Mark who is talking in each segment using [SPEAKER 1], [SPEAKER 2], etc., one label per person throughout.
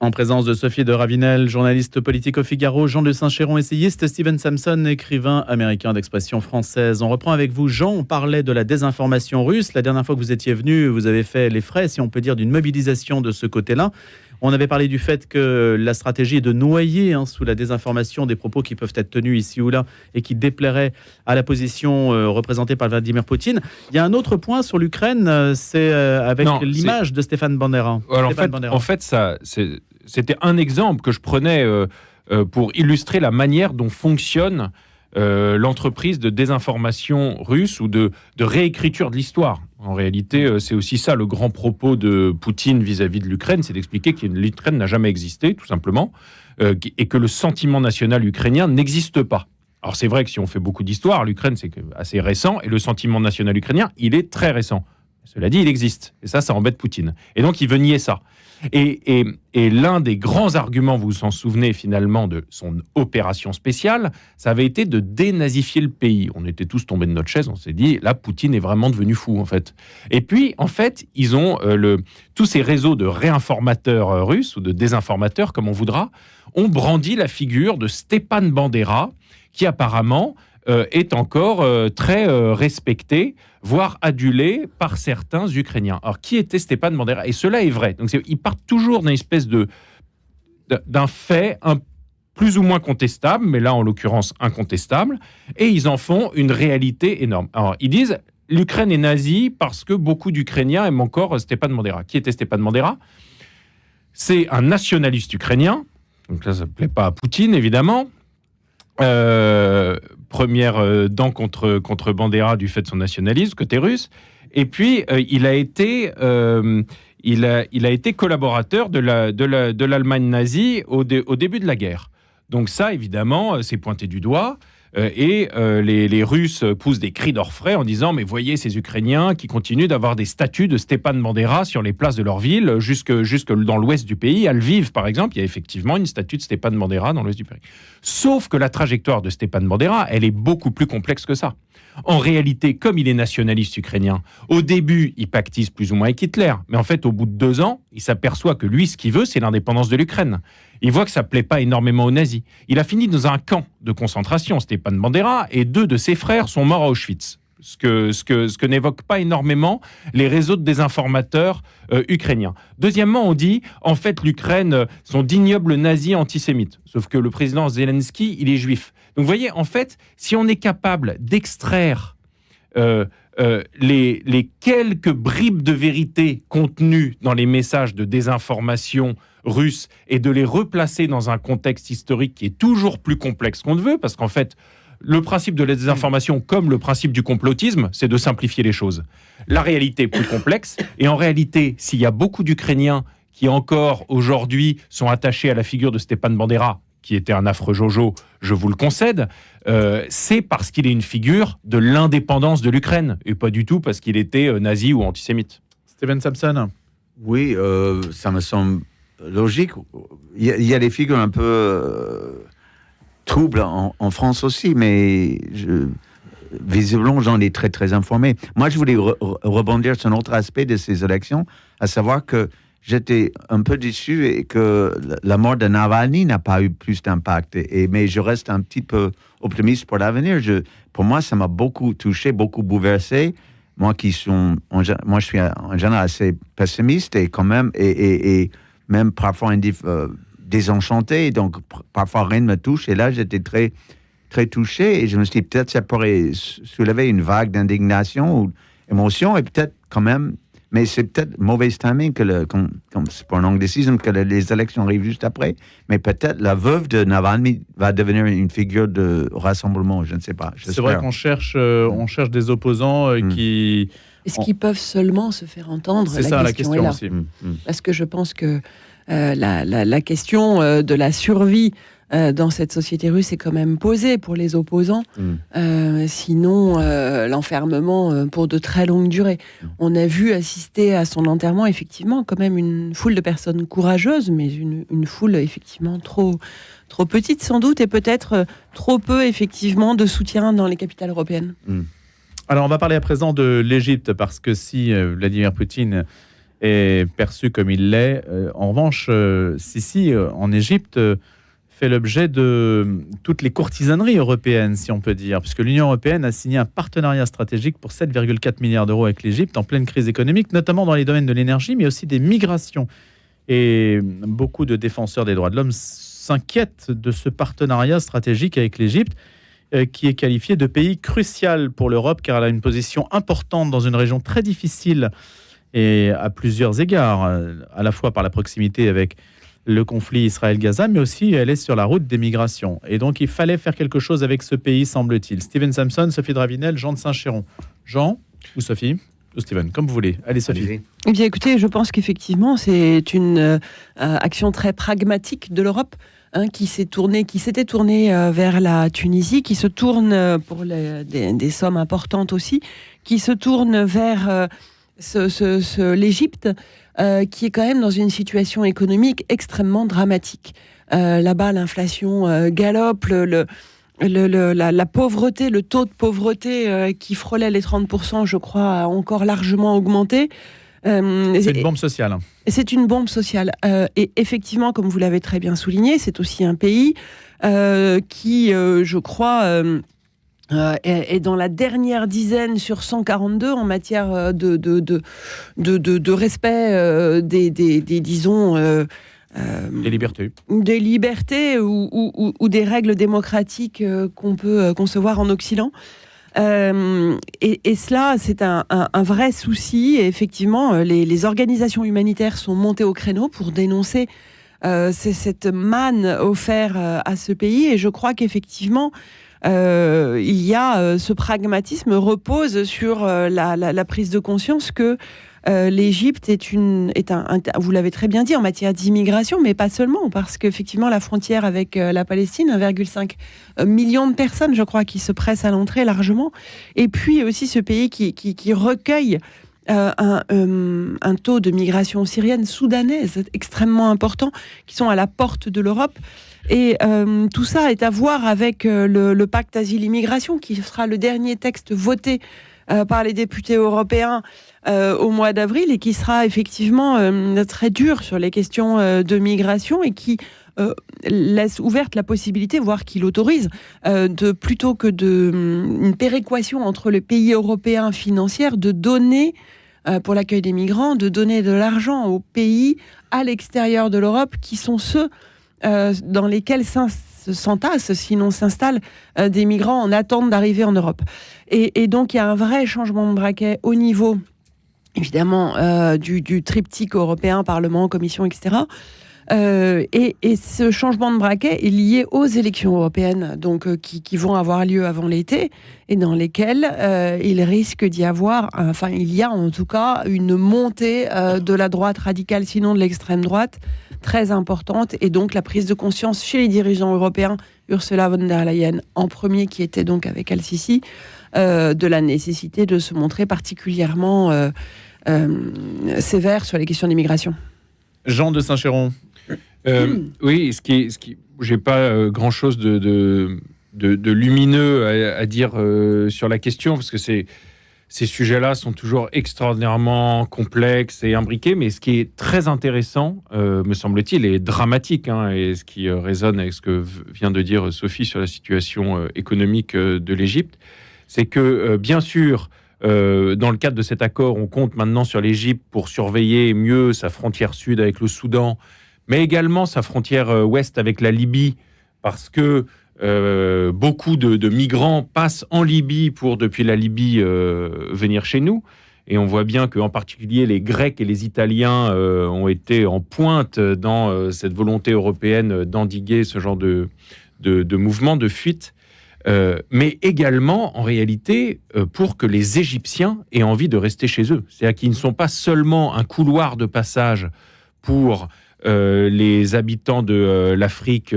[SPEAKER 1] En présence de Sophie de Ravinel, journaliste politique au Figaro, Jean de Saint-Chéron, essayiste, Steven Samson, écrivain américain d'expression française. On reprend avec vous, Jean, on parlait de la désinformation russe. La dernière fois que vous étiez venu, vous avez fait les frais, si on peut dire, d'une mobilisation de ce côté-là. On avait parlé du fait que la stratégie est de noyer sous la désinformation des propos qui peuvent être tenus ici ou là et qui déplairaient à la position représentée par Vladimir Poutine. Il y a un autre point sur l'Ukraine, c'est avec l'image de Stéphane Bandera.
[SPEAKER 2] Alors, en fait, c'était un exemple que je prenais pour illustrer la manière dont fonctionne l'entreprise de désinformation russe ou de réécriture de l'histoire. En réalité, c'est aussi ça le grand propos de Poutine vis-à-vis de l'Ukraine, c'est d'expliquer que l'Ukraine n'a jamais existé, tout simplement, et que le sentiment national ukrainien n'existe pas. Alors c'est vrai que si on fait beaucoup d'histoire, l'Ukraine c'est assez récent, et le sentiment national ukrainien, il est très récent. Cela dit, il existe, et ça embête Poutine. Et donc il veut nier ça. Et l'un des grands arguments, vous vous en souvenez finalement, de son opération spéciale, ça avait été de dénazifier le pays. On était tous tombés de notre chaise, on s'est dit, là, Poutine est vraiment devenu fou, en fait. Et puis, en fait, ils ont tous ces réseaux de réinformateurs russes, ou de désinformateurs, comme on voudra, ont brandi la figure de Stepan Bandera, qui apparemment est encore très respecté, voire adulé par certains Ukrainiens. Alors, qui était Stepan Bandera ? Et cela est vrai. Donc, ils partent toujours d'une espèce d'un fait plus ou moins contestable, mais là, en l'occurrence, incontestable, et ils en font une réalité énorme. Alors, ils disent, l'Ukraine est nazie parce que beaucoup d'Ukrainiens aiment encore Stepan Bandera. Qui était Stepan Bandera ? C'est un nationaliste ukrainien, donc là, ça ne plaît pas à Poutine, évidemment. Première dent contre Bandera du fait de son nationalisme côté russe, et puis il a été collaborateur de l'Allemagne nazie au début de la guerre. Donc ça, évidemment, c'est pointé du doigt. Les Russes poussent des cris d'orfraie en disant « Mais voyez ces Ukrainiens qui continuent d'avoir des statues de Stepan Bandera sur les places de leur ville, jusque dans l'ouest du pays. À Lviv, par exemple, il y a effectivement une statue de Stepan Bandera dans l'ouest du pays. » Sauf que la trajectoire de Stepan Bandera, elle est beaucoup plus complexe que ça. En réalité, comme il est nationaliste ukrainien, au début, il pactise plus ou moins avec Hitler. Mais en fait, au bout de 2 ans, il s'aperçoit que lui, ce qu'il veut, c'est l'indépendance de l'Ukraine. Il voit que ça ne plaît pas énormément aux nazis. Il a fini dans un camp de concentration, Stepan Bandera, et 2 de ses frères sont morts à Auschwitz. Ce que n'évoquent pas énormément les réseaux de désinformateurs ukrainiens. Deuxièmement, on dit, en fait, l'Ukraine sont d'ignobles nazis antisémites. Sauf que le président Zelensky, il est juif. Donc, vous voyez, en fait, si on est capable d'extraire les quelques bribes de vérité contenues dans les messages de désinformation russes et de les replacer dans un contexte historique qui est toujours plus complexe qu'on ne veut, parce qu'en fait, le principe de la désinformation, comme le principe du complotisme, c'est de simplifier les choses. La réalité est plus complexe, et en réalité, s'il y a beaucoup d'Ukrainiens qui encore aujourd'hui sont attachés à la figure de Stepan Bandera, qui était un affreux Jojo, je vous le concède, c'est parce qu'il est une figure de l'indépendance de l'Ukraine, et pas du tout parce qu'il était nazi ou antisémite.
[SPEAKER 1] Steven Samson.
[SPEAKER 3] Oui, ça me semble logique. Il y a des figures un peu troubles en France aussi, mais visiblement, j'en ai très, très informé. Moi, je voulais rebondir sur un autre aspect de ces élections, à savoir que j'étais un peu déçu et que la mort de Navalny n'a pas eu plus d'impact. Mais je reste un petit peu optimiste pour l'avenir. Pour moi, ça m'a beaucoup touché, beaucoup bouleversé. Moi, je suis en général assez pessimiste et quand même, et même parfois désenchanté. Donc, parfois, rien ne me touche. Et là, j'étais très, très touché. Et je me suis dit, peut-être ça pourrait soulever une vague d'indignation ou d'émotion. Et peut-être quand même... Mais c'est peut-être mauvais timing comme c'est pour un anglicisme que les élections arrivent juste après. Mais peut-être la veuve de Navalny va devenir une figure de rassemblement. Je ne sais pas.
[SPEAKER 1] C'est vrai qu'on cherche des opposants qui...
[SPEAKER 4] Est-ce qu'ils peuvent seulement se faire entendre ?
[SPEAKER 1] C'est ça la question aussi.
[SPEAKER 4] Parce que je pense que la question de la survie dans cette société russe est quand même posée pour les opposants. Sinon, l'enfermement pour de très longues durées. On a vu assister à son enterrement, effectivement, quand même une foule de personnes courageuses, mais une foule, effectivement, trop petite, sans doute, et peut-être trop peu, effectivement, de soutien dans les capitales européennes.
[SPEAKER 1] Alors, on va parler à présent de l'Égypte, parce que si Vladimir Poutine est perçu comme il l'est. En revanche, Sisi, en Égypte, fait l'objet de toutes les courtisaneries européennes, si on peut dire, puisque l'Union européenne a signé un partenariat stratégique pour 7,4 milliards d'euros avec l'Égypte en pleine crise économique, notamment dans les domaines de l'énergie, mais aussi des migrations. Et beaucoup de défenseurs des droits de l'homme s'inquiètent de ce partenariat stratégique avec l'Égypte, qui est qualifié de pays crucial pour l'Europe, car elle a une position importante dans une région très difficile et à plusieurs égards, à la fois par la proximité avec le conflit Israël-Gaza, mais aussi elle est sur la route des migrations. Et donc il fallait faire quelque chose avec ce pays, semble-t-il. Steven Samson, Sophie Dravinel, Jean de Saint-Chéron. Jean ou Sophie ou Steven, comme vous voulez. Allez, Sophie.
[SPEAKER 4] Eh bien, écoutez, je pense qu'effectivement, c'est une action très pragmatique de l'Europe, qui s'était tournée vers la Tunisie, qui se tourne pour des sommes importantes aussi, qui se tourne vers l'Égypte, qui est quand même dans une situation économique extrêmement dramatique. Là-bas, l'inflation galope, la pauvreté, le taux de pauvreté qui frôlait les 30%, je crois, a encore largement augmenté.
[SPEAKER 1] C'est une bombe sociale.
[SPEAKER 4] C'est une bombe sociale. Et effectivement, comme vous l'avez très bien souligné, c'est aussi un pays qui, je crois, est dans la dernière dizaine sur 142 en matière de respect disons... Des libertés ou des règles démocratiques qu'on peut concevoir en Occident. Et cela, c'est un vrai souci. Et effectivement, les organisations humanitaires sont montées au créneau pour dénoncer cette manne offerte à ce pays. Et je crois qu'effectivement, il y a ce pragmatisme repose sur la prise de conscience que l'Égypte est vous l'avez très bien dit, en matière d'immigration, mais pas seulement, parce qu'effectivement, la frontière avec la Palestine, 1,5 million de personnes, je crois, qui se pressent à l'entrée largement, et puis aussi ce pays qui recueille un taux de migration syrienne, soudanaise, extrêmement important, qui sont à la porte de l'Europe. Et tout ça est à voir avec le pacte asile-immigration, qui sera le dernier texte voté par les députés européens au mois d'avril, et qui sera effectivement très dur sur les questions de migration, et qui laisse ouverte la possibilité, voire qui l'autorise, plutôt que une péréquation entre les pays européens financières, de donner, pour l'accueil des migrants, de donner de l'argent aux pays à l'extérieur de l'Europe, qui sont ceux dans lesquels s'entassent, sinon s'installent, des migrants en attente d'arriver en Europe. Et donc il y a un vrai changement de braquet au niveau, évidemment, du triptyque européen, Parlement, Commission, etc. Et ce changement de braquet est lié aux élections européennes, donc qui vont avoir lieu avant l'été, et dans lesquelles il risque d'y avoir, il y a en tout cas une montée de la droite radicale, sinon de l'extrême droite, très importante, et donc la prise de conscience chez les dirigeants européens, Ursula von der Leyen en premier, qui était donc avec Al-Sisi, de la nécessité de se montrer particulièrement sévère sur les questions d'immigration.
[SPEAKER 1] Jean de Saint-Chéron.
[SPEAKER 2] Oui, j'ai pas grand-chose de lumineux à dire sur la question, parce que ces sujets-là sont toujours extraordinairement complexes et imbriqués, mais ce qui est très intéressant, me semble-t-il, et dramatique, et ce qui résonne avec ce que vient de dire Sophie sur la situation économique de l'Égypte, c'est que, bien sûr, dans le cadre de cet accord, on compte maintenant sur l'Égypte pour surveiller mieux sa frontière sud avec le Soudan, mais également sa frontière ouest avec la Libye, parce que beaucoup de migrants passent en Libye pour, depuis la Libye, venir chez nous. Et on voit bien qu'en particulier les Grecs et les Italiens ont été en pointe dans cette volonté européenne d'endiguer ce genre de mouvement, de fuite. Mais également, en réalité, pour que les Égyptiens aient envie de rester chez eux. C'est-à-dire qu'ils ne sont pas seulement un couloir de passage pour les habitants de l'Afrique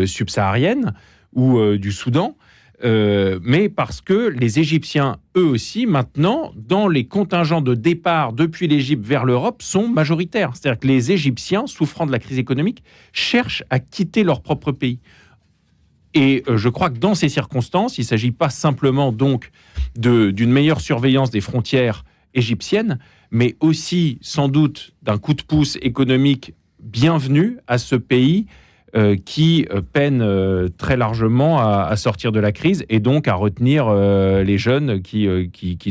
[SPEAKER 2] subsaharienne ou du Soudan, mais parce que les Égyptiens, eux aussi, maintenant, dans les contingents de départ depuis l'Égypte vers l'Europe, sont majoritaires. C'est-à-dire que les Égyptiens, souffrant de la crise économique, cherchent à quitter leur propre pays. Et je crois que dans ces circonstances, il ne s'agit pas simplement donc d'une meilleure surveillance des frontières égyptiennes, mais aussi sans doute d'un coup de pouce économique bienvenu à ce pays qui peine très largement à sortir de la crise et donc à retenir les jeunes qui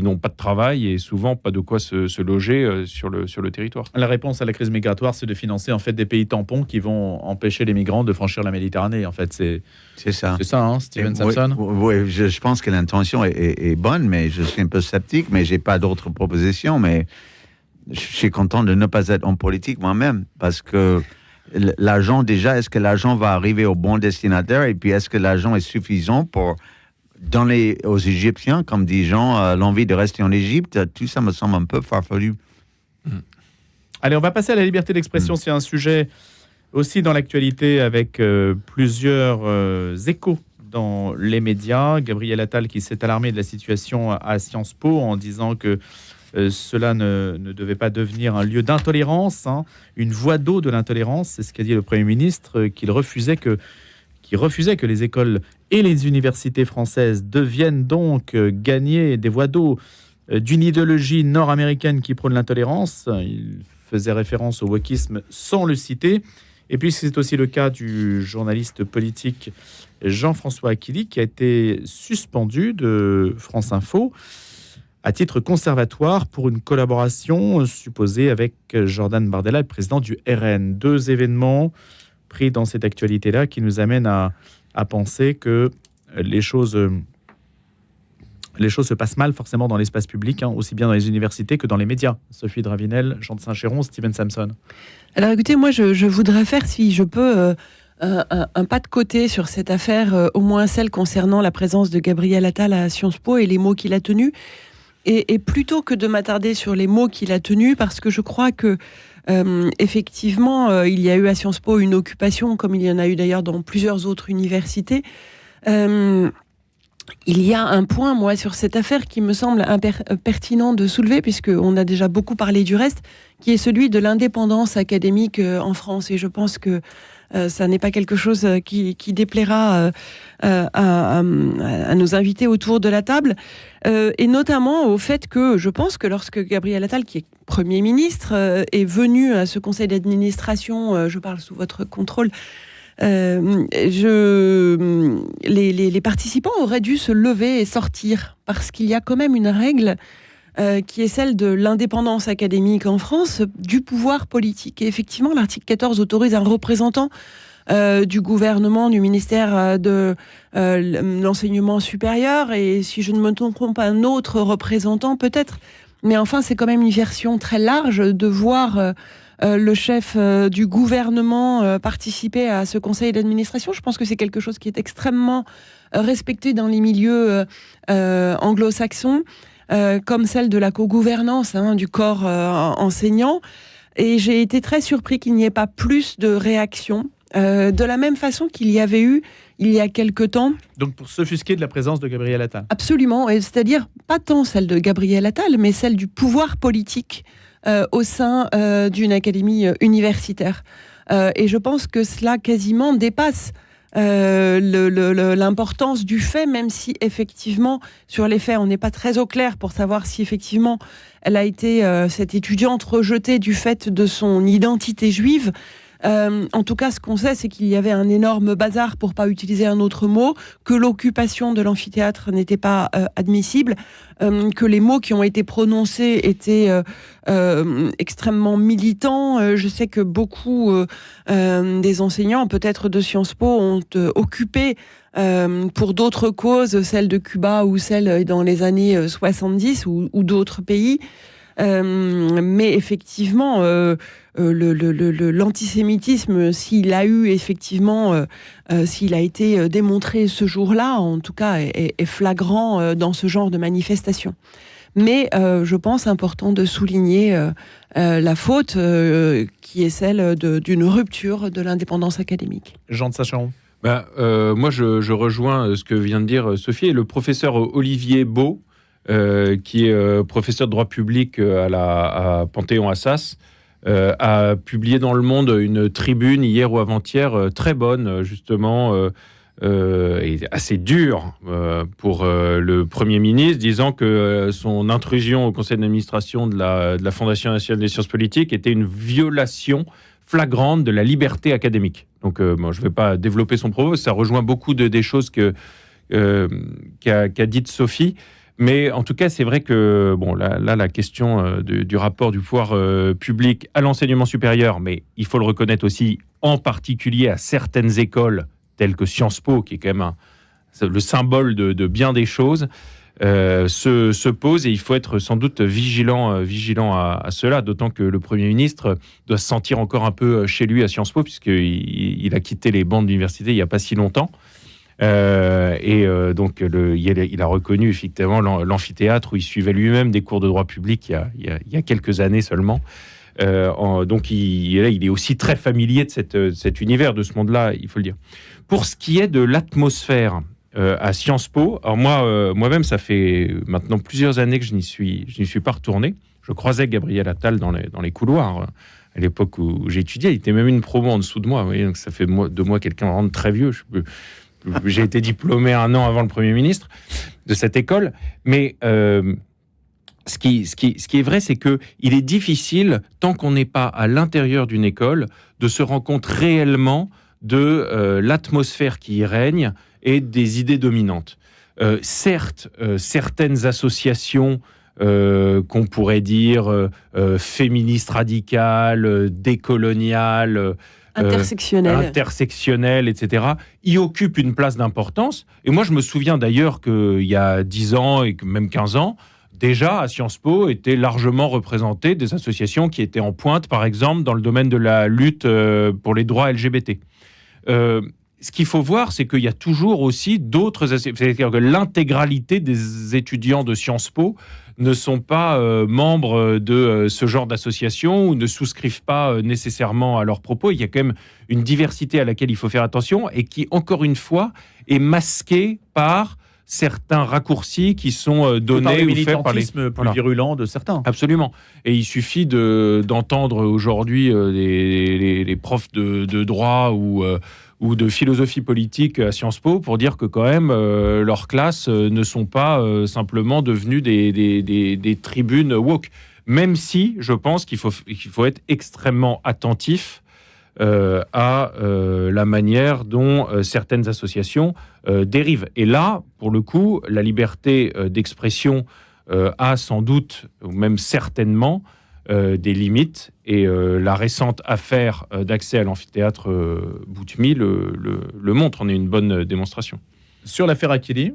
[SPEAKER 2] n'ont pas de travail et souvent pas de quoi se loger sur le territoire.
[SPEAKER 1] La réponse à la crise migratoire, c'est de financer en fait des pays tampons qui vont empêcher les migrants de franchir la Méditerranée. En fait, c'est ça, hein, Stephen Samson.
[SPEAKER 3] Oui, je pense que l'intention est bonne, mais je suis un peu sceptique, mais j'ai pas d'autres propositions. Mais je suis content de ne pas être en politique moi-même, parce que l'argent, déjà, est-ce que l'argent va arriver au bon destinataire, et puis est-ce que l'argent est suffisant pour donner aux Égyptiens, comme dit Jean, l'envie de rester en Égypte? Tout ça me semble un peu farfelu.
[SPEAKER 1] Allez, on va passer à la liberté d'expression. C'est un sujet aussi dans l'actualité avec plusieurs échos dans les médias. Gabriel Attal qui s'est alarmé de la situation à Sciences Po en disant que cela ne devait pas devenir un lieu d'intolérance, hein, une voie d'eau de l'intolérance. C'est ce qu'a dit le Premier ministre, qui refusait que les écoles et les universités françaises deviennent donc gagner des voies d'eau d'une idéologie nord-américaine qui prône l'intolérance. Il faisait référence au wokisme sans le citer. Et puis c'est aussi le cas du journaliste politique Jean-François Aquili, qui a été suspendu de France Info à titre conservatoire pour une collaboration supposée avec Jordan Bardella, le président du RN. Deux événements pris dans cette actualité-là qui nous amènent à penser que les choses se passent mal forcément dans l'espace public, hein, aussi bien dans les universités que dans les médias. Sophie Dravinel, Jean de Saint-Chéron, Stephen Samson.
[SPEAKER 4] Alors écoutez, moi je voudrais faire, si je peux, un pas de côté sur cette affaire, au moins celle concernant la présence de Gabriel Attal à Sciences Po et les mots qu'il a tenus. Et plutôt que de m'attarder sur les mots qu'il a tenus, parce que je crois que effectivement, il y a eu à Sciences Po une occupation, comme il y en a eu d'ailleurs dans plusieurs autres universités. Il y a un point, moi, sur cette affaire qui me semble pertinent de soulever, puisqu'on a déjà beaucoup parlé du reste, qui est celui de l'indépendance académique en France. Et je pense que ça n'est pas quelque chose qui déplaira à nos invités autour de la table, et notamment au fait que je pense que lorsque Gabriel Attal, qui est Premier ministre, est venu à ce conseil d'administration, je parle sous votre contrôle, les participants auraient dû se lever et sortir, parce qu'il y a quand même une règle qui est celle de l'indépendance académique en France du pouvoir politique. Et effectivement, l'article 14 autorise un représentant du gouvernement, du ministère de l'enseignement supérieur, et si je ne me trompe pas, un autre représentant peut-être. Mais enfin, c'est quand même une version très large de voir le chef du gouvernement participer à ce conseil d'administration. Je pense que c'est quelque chose qui est extrêmement respecté dans les milieux anglo-saxons, comme celle de la co-gouvernance, hein, du corps enseignant. Et j'ai été très surpris qu'il n'y ait pas plus de réactions, de la même façon qu'il y avait eu il y a quelque temps.
[SPEAKER 1] Donc pour s'offusquer de la présence de Gabriel Attal.
[SPEAKER 4] Absolument, et c'est-à-dire pas tant celle de Gabriel Attal, mais celle du pouvoir politique au sein d'une académie universitaire. Et je pense que cela quasiment dépasse l'importance du fait, même si effectivement sur les faits on n'est pas très au clair pour savoir si effectivement elle a été, cette étudiante, rejetée du fait de son identité juive. En tout cas, ce qu'on sait, c'est qu'il y avait un énorme bazar, pour pas utiliser un autre mot, que l'occupation de l'amphithéâtre n'était pas admissible, que les mots qui ont été prononcés étaient extrêmement militants. Je sais que beaucoup des enseignants, peut-être de Sciences Po, ont occupé pour d'autres causes, celle de Cuba ou celle dans les années 70 ou d'autres pays. Mais effectivement, l'antisémitisme, s'il a eu effectivement, s'il a été démontré ce jour-là, en tout cas, est flagrant dans ce genre de manifestation. Mais je pense important de souligner la faute qui est celle d'une rupture de l'indépendance académique.
[SPEAKER 1] Jean de Saint-Chéron.
[SPEAKER 2] Moi, je rejoins ce que vient de dire Sophie. Et le professeur Olivier Beau, qui est professeur de droit public à Panthéon-Assas, a publié dans Le Monde une tribune hier ou avant-hier très bonne, justement, est assez dur pour le Premier ministre, disant que son intrusion au conseil d'administration de la Fondation nationale des sciences politiques était une violation flagrante de la liberté académique. Donc, je ne vais pas développer son propos, ça rejoint beaucoup des choses qu'a dites Sophie. Mais en tout cas, c'est vrai que la question du rapport du pouvoir public à l'enseignement supérieur, mais il faut le reconnaître aussi, en particulier à certaines écoles telles que Sciences Po, qui est quand même le symbole de bien des choses, se pose, et il faut être sans doute vigilant à cela, d'autant que le Premier ministre doit se sentir encore un peu chez lui à Sciences Po, puisqu'il a quitté les bancs de l'université il n'y a pas si longtemps. Donc il a reconnu effectivement l'amphithéâtre où il suivait lui-même des cours de droit public il y a quelques années seulement. Donc il est aussi très familier de cet univers, de ce monde-là, il faut le dire. Pour ce qui est de l'atmosphère à Sciences Po, alors moi-même, ça fait maintenant plusieurs années que je n'y suis pas retourné. Je croisais Gabriel Attal dans les couloirs à l'époque où j'étudiais. Il était même une promo en dessous de moi. Vous voyez, donc ça fait de moi quelqu'un vraiment de très vieux. J'ai été diplômé 1 an avant le Premier ministre de cette école. Mais ce qui est vrai, c'est qu'il est difficile, tant qu'on n'est pas à l'intérieur d'une école, de se rendre compte réellement de l'atmosphère qui y règne et des idées dominantes. Certes, certaines associations qu'on pourrait dire féministes radicales, décoloniales, intersectionnelles, etc., y occupent une place d'importance. Et moi, je me souviens d'ailleurs qu'il y a 10 ans et même 15 ans, déjà, à Sciences Po, étaient largement représentées des associations qui étaient en pointe, par exemple, dans le domaine de la lutte pour les droits LGBT. Ce qu'il faut voir, c'est qu'il y a toujours aussi d'autres... C'est-à-dire que l'intégralité des étudiants de Sciences Po ne sont pas membres de ce genre d'association ou ne souscrivent pas nécessairement à leurs propos. Il y a quand même une diversité à laquelle il faut faire attention et qui, encore une fois, est masquée par certains raccourcis qui sont donnés ou faits par les
[SPEAKER 1] plus virulents de certains.
[SPEAKER 2] Absolument. Et il suffit d'entendre aujourd'hui les profs de droit ou de philosophie politique à Sciences Po pour dire que quand même leurs classes ne sont pas simplement devenues des tribunes woke. Même si je pense qu'il faut être extrêmement attentif à la manière dont certaines associations dérivent. Et là, pour le coup, la liberté d'expression a sans doute, ou même certainement, des limites. Et la récente affaire d'accès à l'amphithéâtre Boutmy le montre, en est une bonne démonstration.
[SPEAKER 1] Sur l'affaire Akili,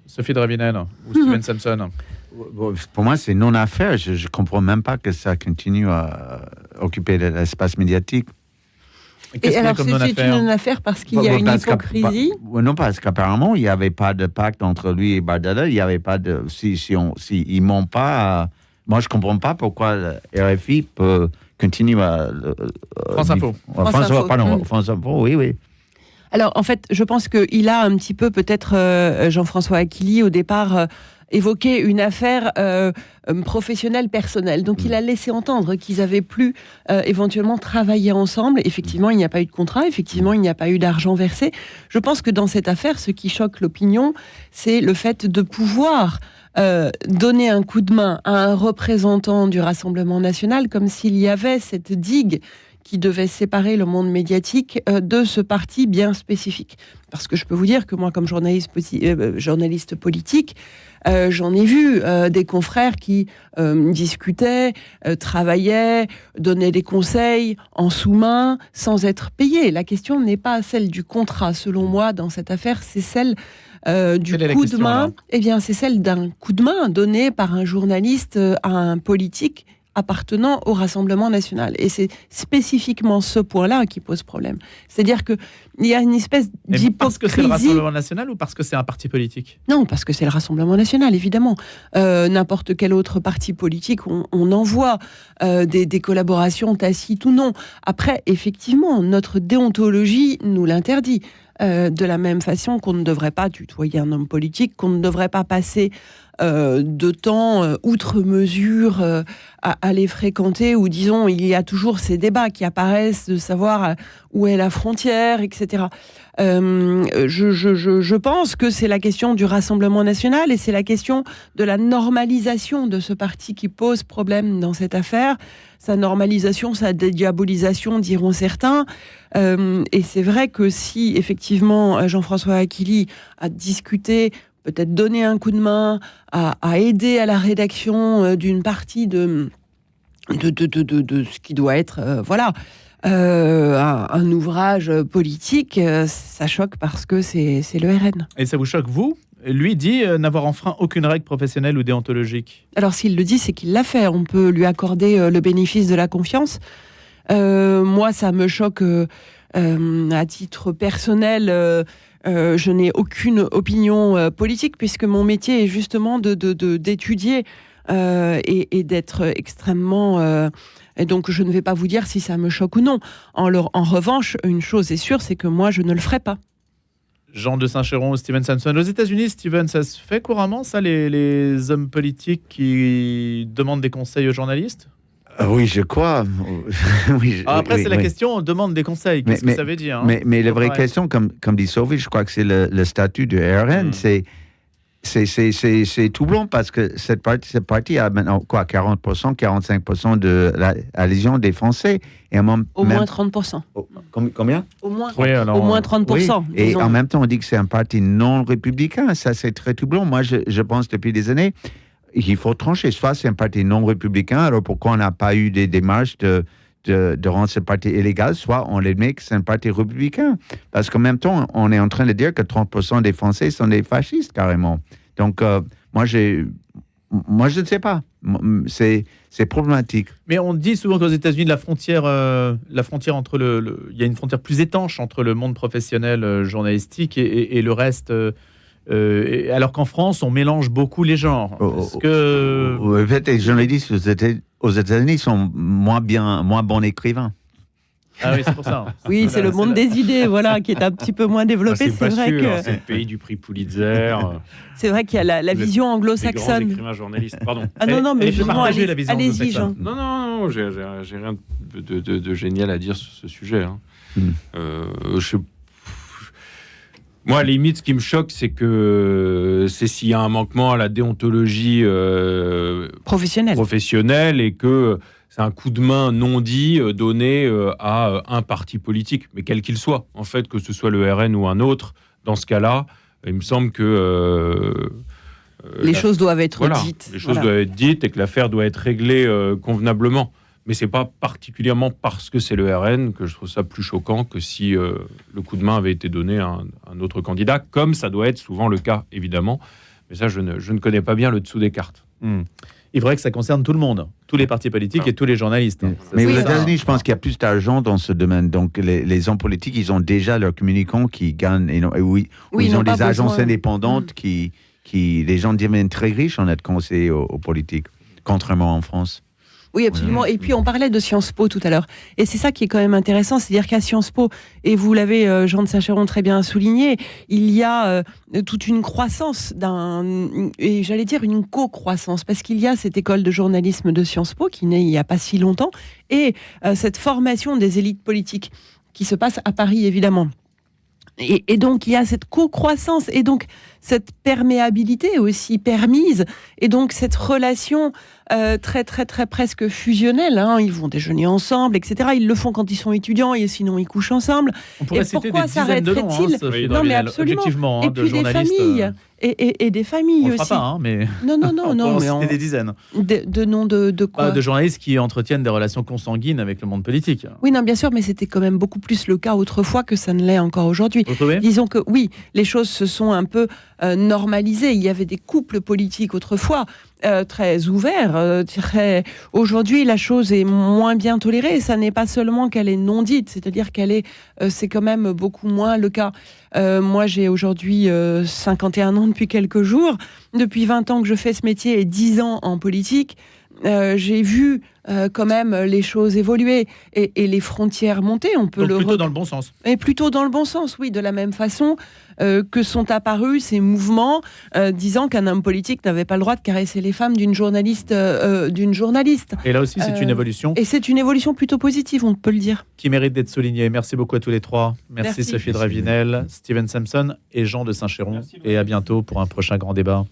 [SPEAKER 1] Sophie de Ravinel ou Steven Samson?
[SPEAKER 3] Pour moi, c'est non-affaire. Je ne comprends même pas que ça continue à occuper l'espace médiatique.
[SPEAKER 4] Et alors, c'est une non-affaire parce qu'il y a une hypocrisie?
[SPEAKER 3] Non, parce qu'apparemment, il n'y avait pas de pacte entre lui et Bardella. Il n'y avait pas de... Si ils m'ont pas... moi, je ne comprends pas pourquoi RFI peut continuer à...
[SPEAKER 1] France Info.
[SPEAKER 3] France Info, oui.
[SPEAKER 4] Alors, en fait, je pense qu'il a un petit peu, peut-être, Jean-François Akili, au départ... évoquer une affaire professionnelle, personnelle. Donc, il a laissé entendre qu'ils avaient plus éventuellement travaillé ensemble. Effectivement, il n'y a pas eu de contrat. Effectivement, il n'y a pas eu d'argent versé. Je pense que dans cette affaire, ce qui choque l'opinion, c'est le fait de pouvoir donner un coup de main à un représentant du Rassemblement national, comme s'il y avait cette digue qui devait séparer le monde médiatique de ce parti bien spécifique. Parce que je peux vous dire que moi, comme journaliste politique, j'en ai vu des confrères qui discutaient, travaillaient, donnaient des conseils en sous-main, sans être payés. La question n'est pas celle du contrat, selon moi, dans cette affaire, c'est celle du coup de main. Eh bien, c'est celle d'un coup de main donné par un journaliste à un politique appartenant au Rassemblement national. Et c'est spécifiquement ce point-là qui pose problème. C'est-à-dire qu'il y a une espèce d'hypocrisie...
[SPEAKER 1] Parce que c'est le Rassemblement national ou parce que c'est un parti politique?
[SPEAKER 4] Non, parce que c'est le Rassemblement national, évidemment. N'importe quel autre parti politique, on envoie des collaborations tacites ou non. Après, effectivement, notre déontologie nous l'interdit. de la même façon qu'on ne devrait pas tutoyer un homme politique, qu'on ne devrait pas passer de temps outre mesure à les fréquenter, ou disons, il y a toujours ces débats qui apparaissent de savoir où est la frontière, etc. Je pense que c'est la question du Rassemblement national et c'est la question de la normalisation de ce parti qui pose problème dans cette affaire. Sa normalisation, sa dédiabolisation, diront certains. Et c'est vrai que si, effectivement, Jean-François Aquili a discuté, peut-être donné un coup de main, à aider à la rédaction d'une partie de ce qui doit être un ouvrage politique, ça choque parce que c'est le RN.
[SPEAKER 1] Et ça vous choque, vous ? Lui dit n'avoir enfreint aucune règle professionnelle ou déontologique.
[SPEAKER 4] Alors s'il le dit, c'est qu'il l'a fait. On peut lui accorder le bénéfice de la confiance. Moi, ça me choque à titre personnel. Je n'ai aucune opinion politique puisque mon métier est justement d'étudier et d'être extrêmement... et donc je ne vais pas vous dire si ça me choque ou non. En revanche, une chose est sûre, c'est que moi, je ne le ferai pas.
[SPEAKER 1] Jean de Saint-Chéron, Steven Samson. Aux États-Unis, Steven, ça se fait couramment, ça, les hommes politiques qui demandent des conseils aux journalistes ?
[SPEAKER 3] Oui, je crois.
[SPEAKER 1] Après, c'est la question, on demande des conseils. Qu'est-ce que ça veut dire, hein ?
[SPEAKER 3] Mais la vraie question, comme dit Sophie, je crois que c'est le statut du RN. C'est tout blanc parce que cette partie a maintenant 40%, 45% de l'adhésion des Français. Et
[SPEAKER 4] moins 30%.
[SPEAKER 3] Combien ?
[SPEAKER 4] Au moins 30%.
[SPEAKER 3] Oui. Et en même temps, on dit que c'est un parti non républicain. Ça, c'est très tout blanc. Moi, je pense depuis des années, il faut trancher. Soit c'est un parti non républicain, alors pourquoi on n'a pas eu des démarches de rendre ce parti illégal, soit on admet que c'est un parti républicain. Parce qu'en même temps, on est en train de dire que 30% des Français sont des fascistes, carrément. Donc, moi, je ne sais pas. C'est problématique.
[SPEAKER 1] Mais on dit souvent qu'aux États-Unis, la frontière entre il y a une frontière plus étanche entre le monde professionnel journalistique et le reste... alors qu'en France, on mélange beaucoup les genres.
[SPEAKER 3] En fait, les journalistes aux États-Unis sont moins bons écrivains.
[SPEAKER 1] Ah oui, c'est pour ça.
[SPEAKER 4] Oui, c'est le monde des idées, voilà, qui est un petit peu moins développé.
[SPEAKER 2] C'est vrai que c'est le pays du prix Pulitzer.
[SPEAKER 4] C'est vrai qu'il y a la vision anglo-saxonne.
[SPEAKER 2] Les grands écrivains journalistes, pardon.
[SPEAKER 4] Ah non, mais je
[SPEAKER 1] partager la vision anglo-saxonne.
[SPEAKER 2] Non, j'ai rien de génial à dire sur ce sujet. Hein. Moi, à la limite, ce qui me choque, c'est s'il y a un manquement à la déontologie professionnelle et que c'est un coup de main non dit donné à un parti politique, mais quel qu'il soit, en fait, que ce soit le RN ou un autre. Dans ce cas-là, il me semble que
[SPEAKER 4] les choses doivent être dites.
[SPEAKER 2] Les choses doivent être dites et que l'affaire doit être réglée convenablement. Mais c'est pas particulièrement parce que c'est le RN que je trouve ça plus choquant que si le coup de main avait été donné à un autre candidat, comme ça doit être souvent le cas, évidemment. Mais ça, je ne connais pas bien le dessous des cartes.
[SPEAKER 1] Il faudrait que ça concerne tout le monde, tous les partis politiques et tous les journalistes.
[SPEAKER 3] Mais aux États-Unis, je pense qu'il y a plus d'argent dans ce domaine. Donc, les hommes politiques, ils ont déjà leurs communicants qui gagnent. Ils ont des agences indépendantes qui les gens deviennent très riches en être conseillers aux politiques, contrairement en France.
[SPEAKER 4] Oui, absolument. Et puis, on parlait de Sciences Po tout à l'heure. Et c'est ça qui est quand même intéressant, c'est-à-dire qu'à Sciences Po, et vous l'avez, Jean de Saint-Chéron, très bien souligné, il y a toute une croissance, et j'allais dire une co-croissance, parce qu'il y a cette école de journalisme de Sciences Po, qui naît il n'y a pas si longtemps, et cette formation des élites politiques, qui se passe à Paris, évidemment. Et donc, il y a cette co-croissance, et donc cette perméabilité aussi permise, et donc cette relation très, très, très presque fusionnelle. Hein. Ils vont déjeuner ensemble, etc. Ils le font quand ils sont étudiants, et sinon ils couchent ensemble.
[SPEAKER 1] On pourrait citer des dizaines de noms,
[SPEAKER 4] non, mais absolument.
[SPEAKER 1] Objectivement,
[SPEAKER 4] et puis
[SPEAKER 1] de
[SPEAKER 4] des familles. Et des familles
[SPEAKER 1] on
[SPEAKER 4] aussi.
[SPEAKER 1] On fera pas, mais...
[SPEAKER 4] Non,
[SPEAKER 1] on
[SPEAKER 4] mais
[SPEAKER 1] citer des dizaines.
[SPEAKER 4] De noms de quoi ?
[SPEAKER 1] De journalistes qui entretiennent des relations consanguines avec le monde politique.
[SPEAKER 4] Oui, non, bien sûr, mais c'était quand même beaucoup plus le cas autrefois que ça ne l'est encore aujourd'hui. Disons que oui, les choses se sont un peu normalisées. Il y avait des couples politiques autrefois très ouverts. Aujourd'hui, la chose est moins bien tolérée. Et ça n'est pas seulement qu'elle est non dite, c'est-à-dire c'est quand même beaucoup moins le cas. Moi, j'ai aujourd'hui 51 ans depuis quelques jours. Depuis 20 ans que je fais ce métier et 10 ans en politique. j'ai vu quand même les choses évoluer et les frontières monter. On peut
[SPEAKER 1] Donc plutôt dans le bon sens.
[SPEAKER 4] Et plutôt dans le bon sens, oui, de la même façon que sont apparus ces mouvements disant qu'un homme politique n'avait pas le droit de caresser les femmes d'une journaliste.
[SPEAKER 1] Et là aussi, c'est une évolution.
[SPEAKER 4] Et c'est une évolution plutôt positive, on peut le dire.
[SPEAKER 1] Qui mérite d'être soulignée. Merci beaucoup à tous les trois. Merci. Sophie de Ravinel, Steven Samson et Jean de Saint-Chéron. Et à bientôt pour un prochain grand débat.